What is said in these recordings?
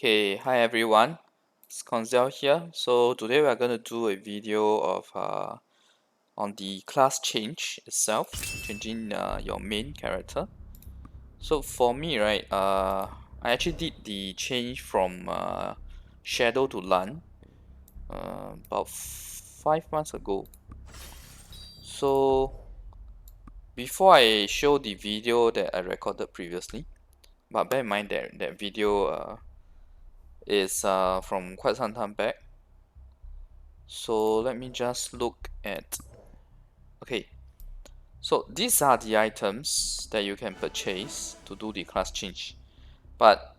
Okay, hi everyone, it's Koinzell here. So today we are going to do a video of on the class change itself, changing your main character. So for me, right, I actually did the change from Shadow to Lahn about 5 months ago. So before I show the video that I recorded previously, but bear in mind that that video is from quite some time back. So let me just look at, okay, so these are the items that you can purchase to do the class change, but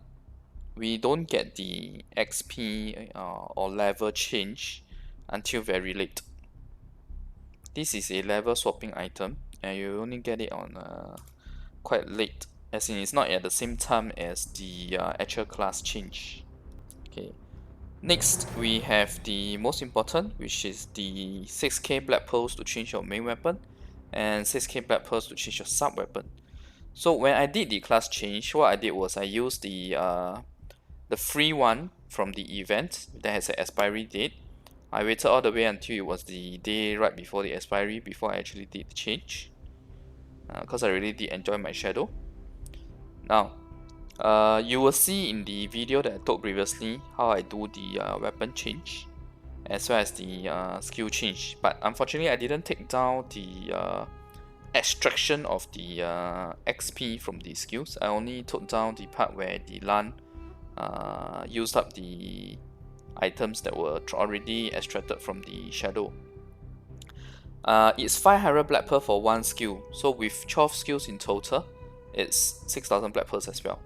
we don't get the XP or level change until very late. This is a level swapping item and you only get it on quite late, as in it's not at the same time as the actual class change. Okay. Next, we have the most important, which is the 6k black pearls to change your main weapon and 6k black pearls to change your sub weapon. So when I did the class change, what I did was I used the free one from the event that has an expiry date. I waited all the way until it was the day right before the expiry before I actually did the change, because I really did enjoy my shadow. Now, you will see in the video that I told previously how I do the weapon change, as well as the skill change, but unfortunately I didn't take down the extraction of the XP from the skills. I only took down the part where the Lahn used up the items that were already extracted from the shadow. It's 500 black pearl for one skill, so with 12 skills in total it's 6000 black pearls as well.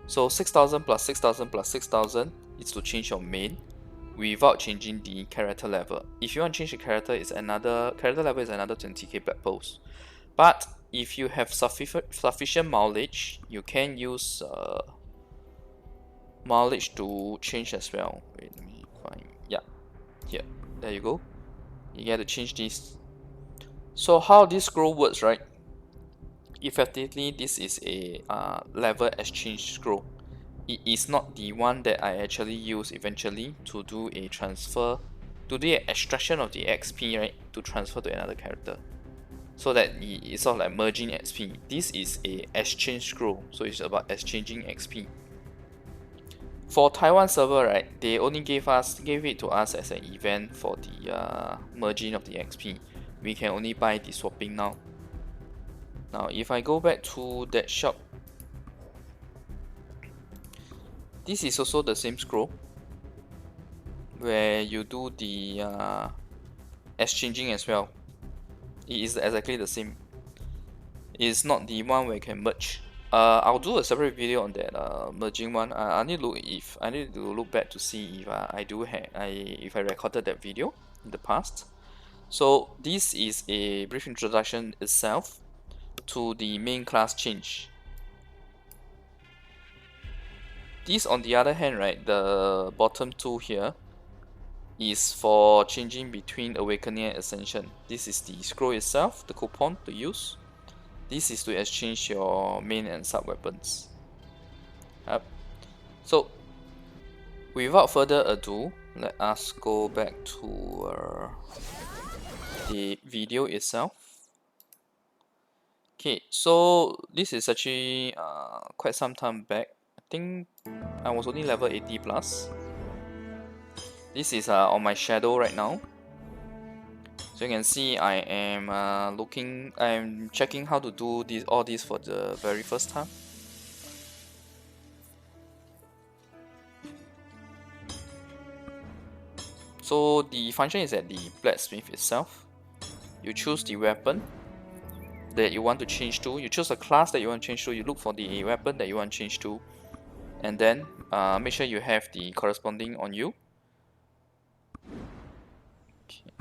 So 6000 plus 6000 plus 6000 is to change your main without changing the character level. If you want to change the character, it's another character level is another 20k black pearls. But if you have sufficient mileage, you can use mileage to change as well. Wait, let me find. Yeah, here. There you go. You get to change this. So how this scroll works, right? Effectively, this is a level exchange scroll. It is not the one that I actually use eventually to do a transfer, to do an extraction of the XP, right, to transfer to another character. So that it's sort of like merging XP. This is a exchange scroll, so it's about exchanging XP. For Taiwan server, right, they only gave it to us as an event for the merging of the XP. We can only buy the swapping now. Now, if I go back to that shop, this is also the same scroll where you do the exchanging as well. It is exactly the same. It's not the one where you can merge. I'll do a separate video on that merging one. I need to look back to see if if I recorded that video in the past. So this is a brief introduction itself to the main class change. This, on the other hand, right, the bottom two here is for changing between awakening and ascension. This is the scroll itself, the coupon to use. This is to exchange your main and sub weapons. Yep. So without further ado, let us go back to the video itself. Okay, so this is actually quite some time back. I think I was only level 80 plus. This is on my shadow right now. So you can see I am I'm checking how to do all this for the very first time. So the function is at the blacksmith itself. You choose the weapon that you want to change to. You choose a class that you want to change to. You look for the weapon that you want to change to, and then make sure you have the corresponding on you. Okay.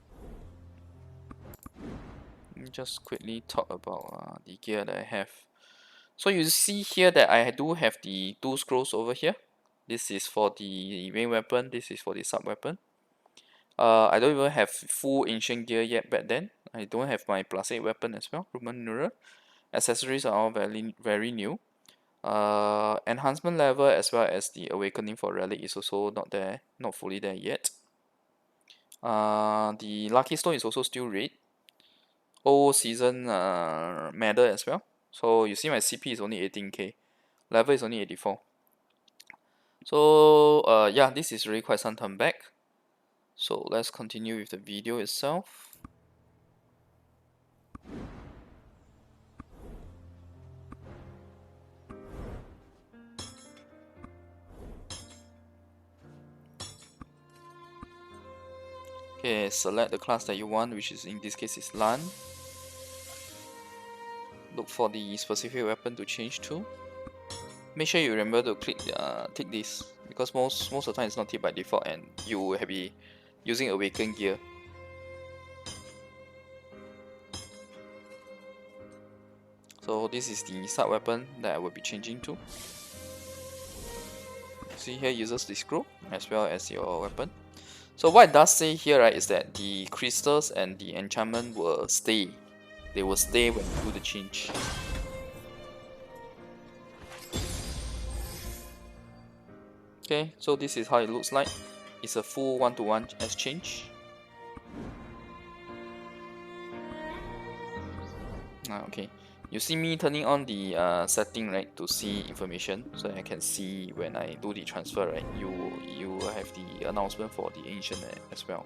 Let me just quickly talk about the gear that I have. So you see here that I do have the two scrolls over here. This is for the main weapon. This is for the sub weapon. I don't even have full ancient gear yet back then. I don't have my +8 weapon as well, Roman Mirror. Accessories are all very new. Enhancement level as well as the awakening for relic is also not there, not fully there yet. The lucky stone is also still red. Old season medal as well. So you see my CP is only 18k, level is only 84. So yeah, this is really quite some time back. So let's continue with the video itself. Okay, select the class that you want, which is in this case is Lahn. Look for the specific weapon to change to. Make sure you remember to click tick this, because most of the time it's not ticked by default and you will be using awakened gear. So this is the sub weapon that I will be changing to. See here, uses the screw as well as your weapon. So what it does say here, right, is that the crystals and the enchantment will stay. They will stay when you do the change. Okay, so this is how it looks like. It's a full one-to-one exchange. Okay, you see me turning on the setting, right, to see information, so I can see when I do the transfer, right, you have the announcement for the ancient as well.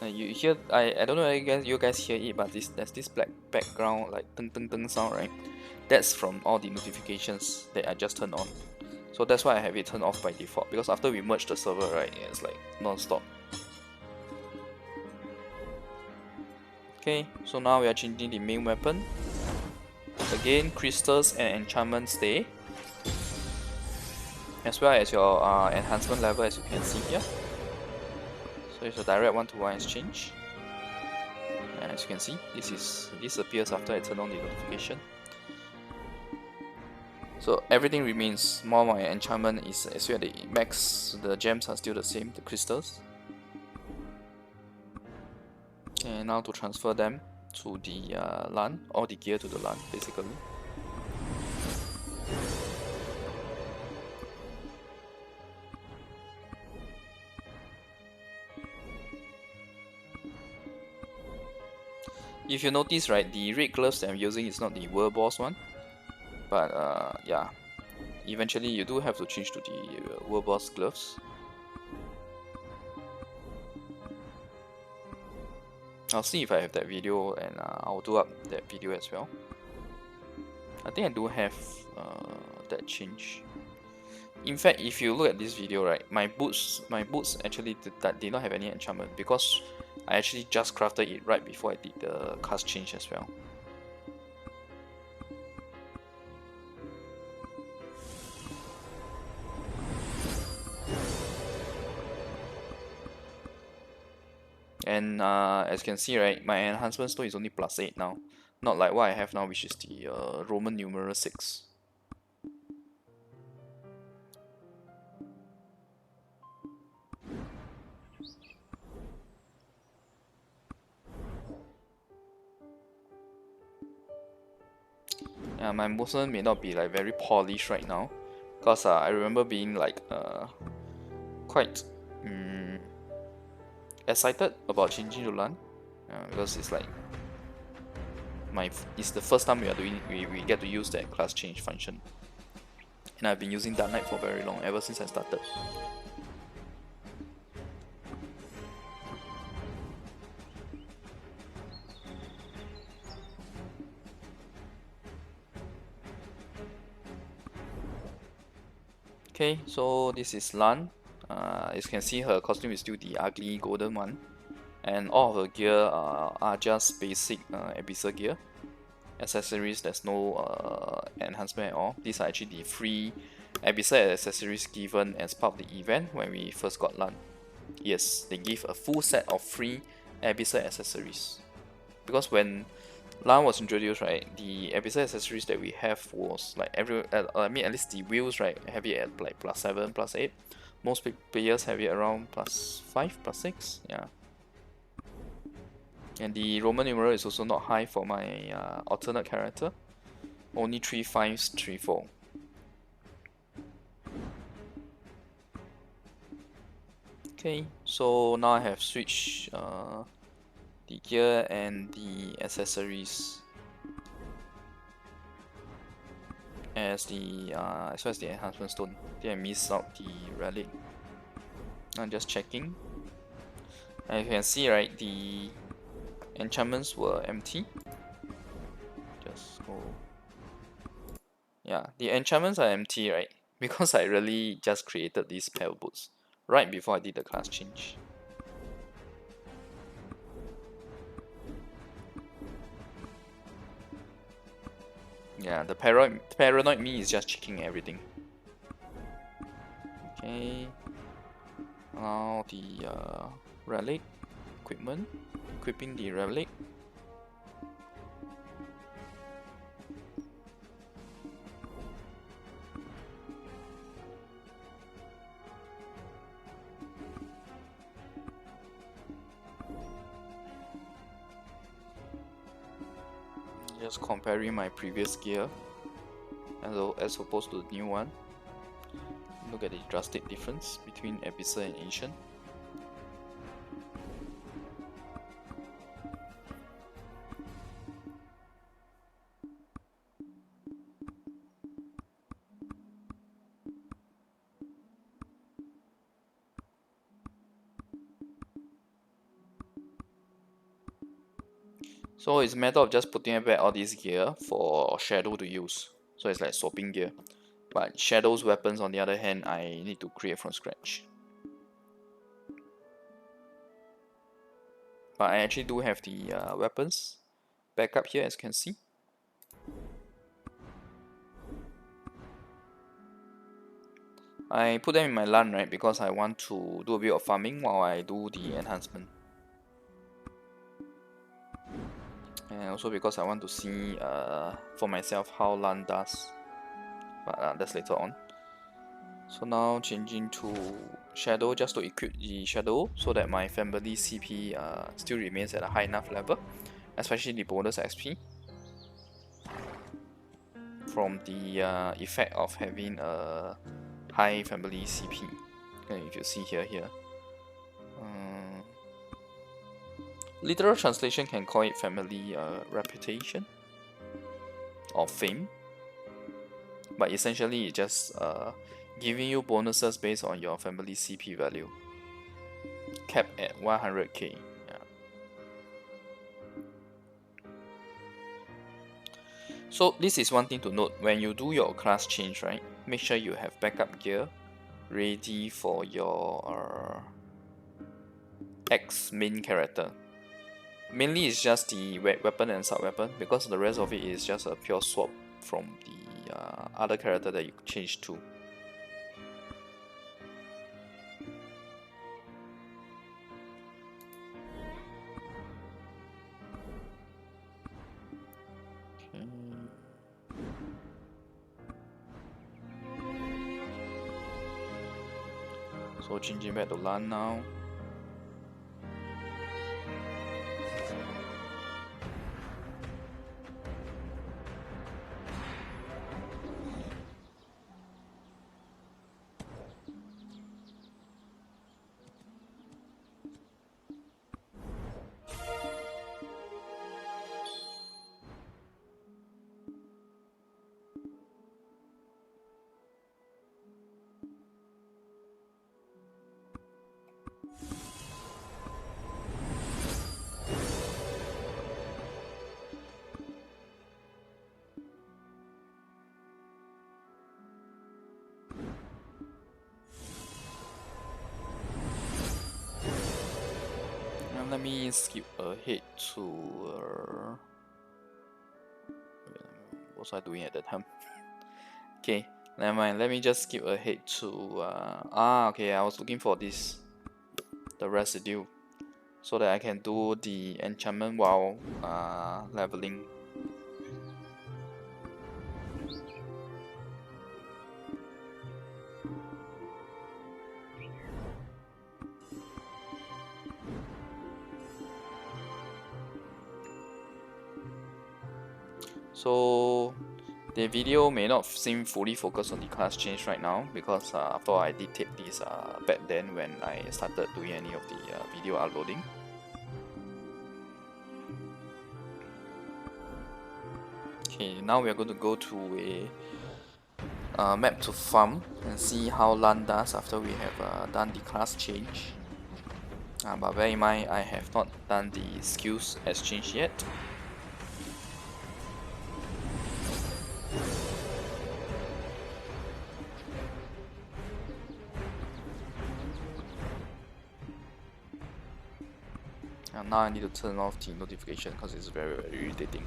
You hear, I don't know if you guys hear it, but there's this black background like ding ding ding sound, right? That's from all the notifications that I just turned on. So that's why I have it turned off by default, because after we merge the server, right, it's like non-stop. Okay, so now we are changing the main weapon. Again, crystals and enchantments stay, as well as your enhancement level, as you can see here. So it's a direct one-to-one exchange. As you can see, this appears after I turn on the notification. So everything remains. More my enchantment is as well. The max, the gems are still the same, the crystals. And now to transfer them to the Lahn, or the gear to the Lahn, basically. If you notice, right, the red gloves that I'm using is not the world boss one, but yeah, eventually you do have to change to the world boss gloves. I'll see if I have that video, and I'll do up that video as well. I think I do have that change. In fact, if you look at this video, right, my boots actually did not have any enchantment, because I actually just crafted it right before I did the class change as well. And as you can see, right, my enhancement stone is only +8 now, not like what I have now, which is the Roman numeral 6. Yeah, my movement may not be like very polished right now, because I remember being like quite excited about changing to Lahn, because it's like it's the first time we get to use that class change function, and I've been using Dark Knight for very long, ever since I started. Okay, so this is Lahn. As you can see, her costume is still the ugly golden one, and all of her gear are just basic Abyssal gear. Accessories, there's no enhancement at all. These are actually the free Abyssal accessories given as part of the event when we first got Lahn. Yes, they give a full set of free Abyssal accessories. Because when Lahn was introduced, right, the Abyssal accessories that we have was like I mean, at least the wheels, right, have it at like +7, +8. Most players have it around +5, +6, yeah. And the Roman numeral is also not high for my alternate character. Only 3 5s, 3 4. Okay, so now I have switched the gear and the accessories as well as the enhancement stone. Then I missed out the relic. I'm just checking. And you can see, right, the enchantments were empty. Just go. Yeah, the enchantments are empty, right? Because I really just created these pale boots right before I did the class change. Yeah, the paranoid me is just checking everything. Okay. Now the relic equipment, equipping the relic. Just comparing my previous gear as opposed to the new one. Look at the drastic difference between Abyssal and Ancient. So it's a matter of just putting back all this gear for Shadow to use. So it's like swapping gear. But Shadow's weapons, on the other hand, I need to create from scratch. But I actually do have the weapons back up here, as you can see. I put them in my Lahn, right, because I want to do a bit of farming while I do the enhancement. And also because I want to see for myself how Lahn does. But that's later on. So now changing to Shadow just to equip the Shadow so that my family CP still remains at a high enough level, especially the bonus XP from the effect of having a high family CP. Okay, if you see here. Literal translation can call it family reputation or fame, but essentially it's just giving you bonuses based on your family CP value, capped at 100k. Yeah. So this is one thing to note when you do your class change, right? Make sure you have backup gear ready for your X main character. Mainly it's just the weapon and sub-weapon, because the rest of it is just a pure swap from the other character that you change to. Okay. So changing back to Lahn now. Let me skip ahead to what was I doing at that time? Okay, never mind. Let me just skip ahead to okay. I was looking for this, the residue, so that I can do the enchantment while leveling. So the video may not seem fully focused on the class change right now because after all I did take this back then when I started doing any of the video uploading. Okay, now we are going to go to a map to farm and see how Lahn does after we have done the class change. But bear in mind, I have not done the skills exchange yet. And now I need to turn off the notification because it's very irritating.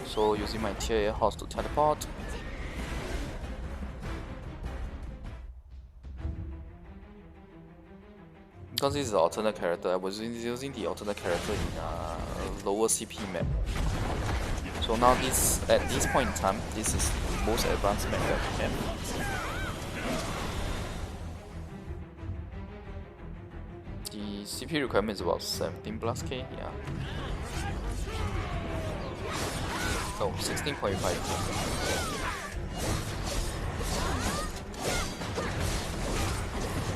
So using my tier 8 horse to teleport. Because this is an alternate character, I was using the alternate character in a lower CP map. So now at this point in time, this is the most advanced map that we have. The CP requirement is about 17+K, yeah. No, 16.5K.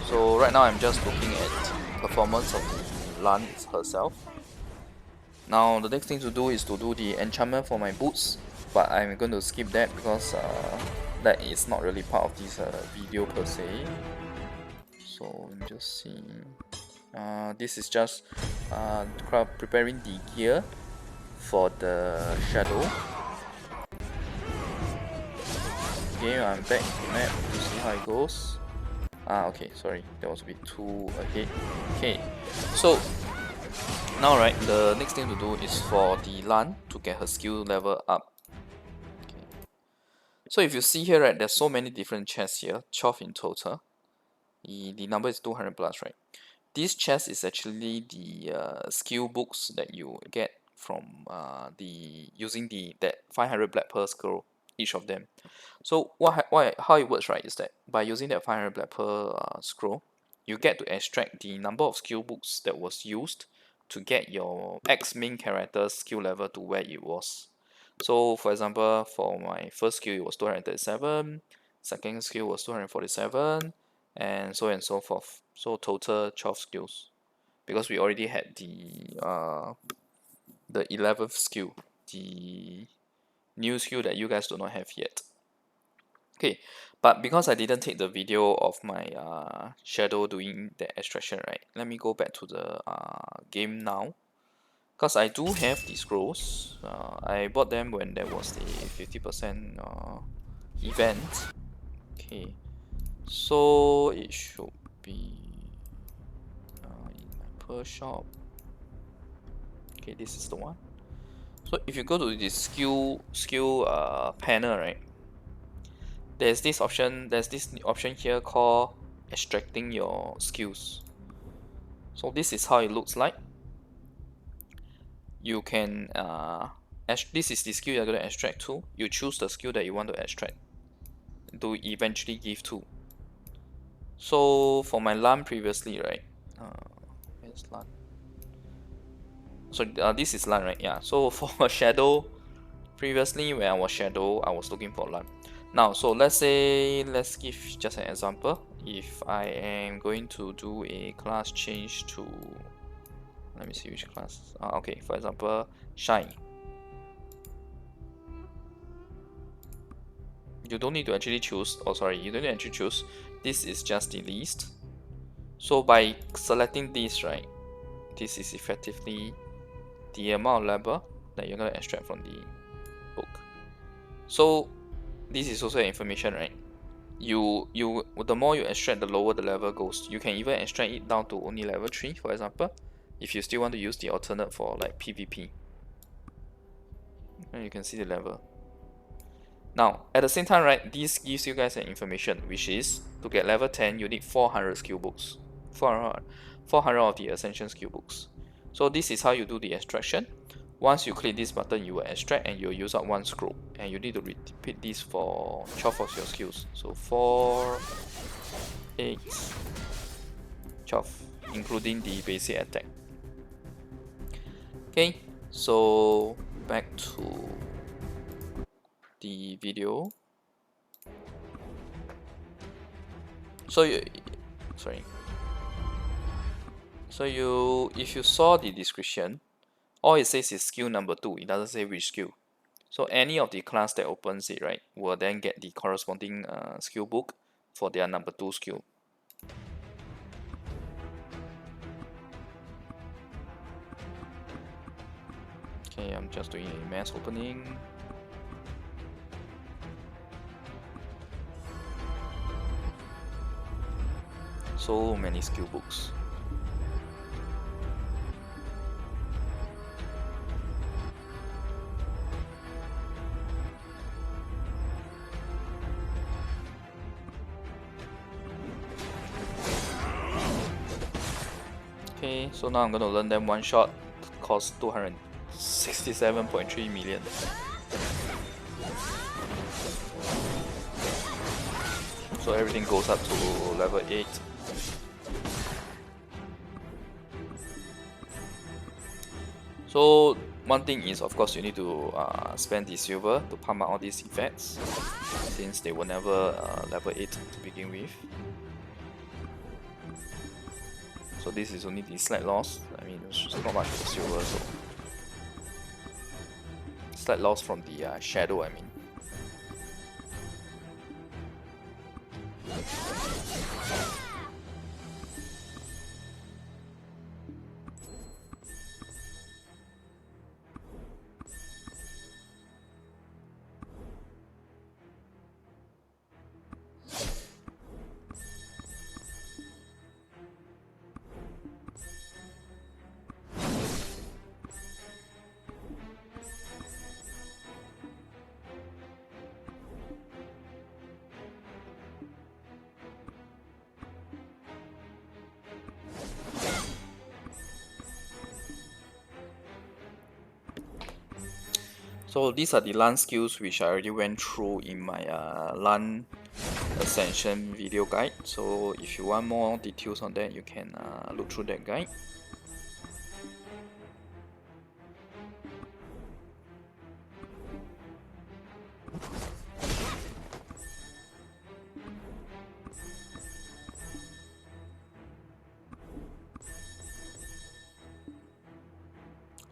So right now I'm just looking at performance of the Lahn herself. Now the next thing to do is to do the enchantment for my boots, but I'm going to skip that because that is not really part of this video per se. So let me just see. This is just preparing the gear for the shadow. Okay, I'm back in the map to see how it goes. Okay, sorry, that was a bit too ahead. Okay, so now right, the next thing to do is for the Lahn to get her skill level up. Okay. So if you see here, right, there's so many different chests here, 12 in total. The number is 200 plus, right? This chest is actually the skill books that you get from using that 500 black pearl scroll, each of them. So how it works, right, is that by using that 500 black pearl scroll, you get to extract the number of skill books that was used to get your X main character's skill level to where it was. So for example, for my first skill it was 237, second skill was 247, and so on and so forth. So total 12 skills, because we already had the 11th skill, the new skill that you guys do not have yet. Okay, but because I didn't take the video of my shadow doing the extraction, right? Let me go back to the game now, because I do have the scrolls. I bought them when there was the 50% event. Okay, so it should be in my pearl shop. Okay, this is the one. So if you go to this skill panel, right, there's this option here called extracting your skills. So this is how it looks like. You can this is the skill you're going to extract to. You choose the skill that you want to extract to eventually give to. So for my Lahn previously, right, where's Lahn? So this is Lahn, right? Yeah, so for shadow, previously when I was shadow, I was looking for Lahn. Now, so let's give just an example. If I am going to do a class change to, let me see which class. Okay, for example, Shine. You don't need to actually choose. Oh, sorry, you don't need to actually choose. This is just the list. So by selecting this, right, this is effectively the amount of level that you're gonna extract from the book. So this is also information, right? The more you extract, the lower the level goes. You can even extract it down to only level 3, for example, if you still want to use the alternate for like PvP. And you can see the level. Now, at the same time, right, this gives you guys an information, which is to get level 10, you need 400 skill books. 400 of the Ascension skill books. So this is how you do the extraction. Once you click this button, you will extract and you'll use up 1 scroll. And you need to repeat this for 12 of your skills. So 4, 8, 12, including the basic attack. Okay, so back to the video. So if you saw the description, all it says is skill number 2. It doesn't say which skill. So any of the class that opens it, right, will then get the corresponding skill book for their number 2 skill. Okay, I'm just doing a mass opening. So many skill books. Okay, so now I'm going to learn them one shot. Cost 267.3 million. So everything goes up to level 8. So one thing is, of course, you need to spend the silver to pump out all these effects, since they were never level 8 to begin with. So this is only the slight loss. I mean, it's not much of the silver, so slight loss from the shadow, I mean. So these are the Lahn skills which I already went through in my Lahn Ascension video guide. So if you want more details on that, you can look through that guide.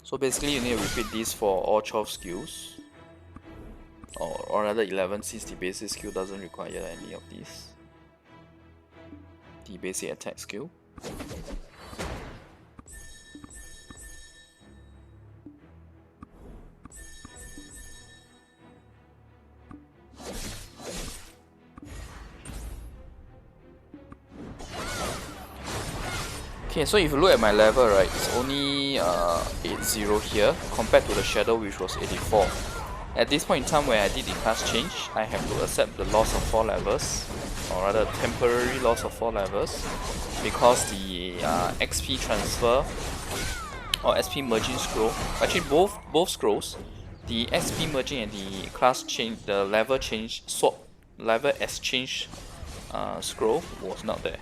So basically you need to repeat this for all 12 skills, or rather 11, since the basic skill doesn't require any of these. The basic attack skill. Okay, so if you look at my level, right, it's only 80 here compared to the shadow, which was 84. At this point in time where I did the class change, I have to accept the loss of 4 levels, or rather temporary loss of 4 levels, because the XP transfer or XP merging scroll, actually both scrolls, the XP merging and the class change, the level change swap, level exchange scroll was not there.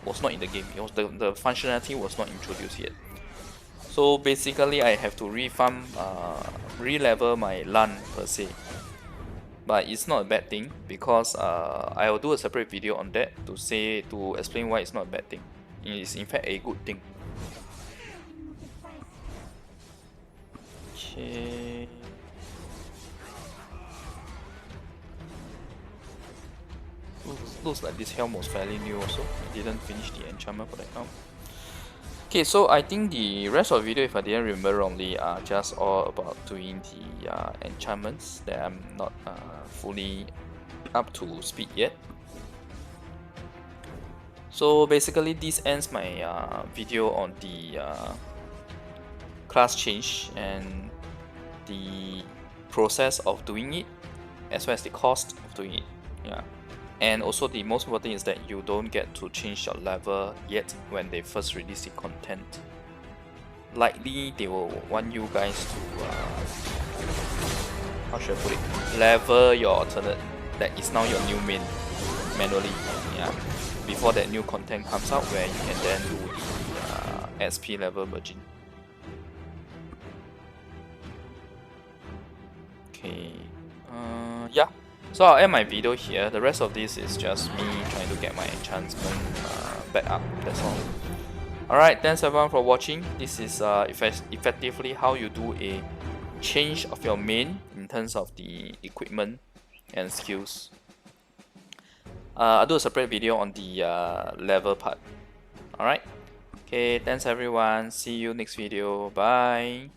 Was not in the game. It was the functionality was not introduced yet. So basically I have to re-farm, re-level my Lahn per se. But it's not a bad thing, because I will do a separate video on that to explain why it's not a bad thing. It is in fact a good thing. Okay. Looks like this helm was fairly new also. I didn't finish the enchantment for that helm. Okay, so I think the rest of the video, if I didn't remember wrongly, are just all about doing the enchantments that I'm not fully up to speed yet. So basically this ends my video on the class change and the process of doing it, as well as the cost of doing it. Yeah. And also the most important thing is that you don't get to change your level yet when they first release the content. Likely they will want you guys to, how should I put it, level your alternate that is now your new main manually. Yeah. before that new content comes out, where you can then do the SP level merging. Okay, yeah. So I'll end my video here. The rest of this is just me trying to get my enhancement back up. That's all. Alright, thanks everyone for watching. This is effectively how you do a change of your main in terms of the equipment and skills. I'll do a separate video on the level part. Alright. Okay, thanks everyone. See you next video. Bye.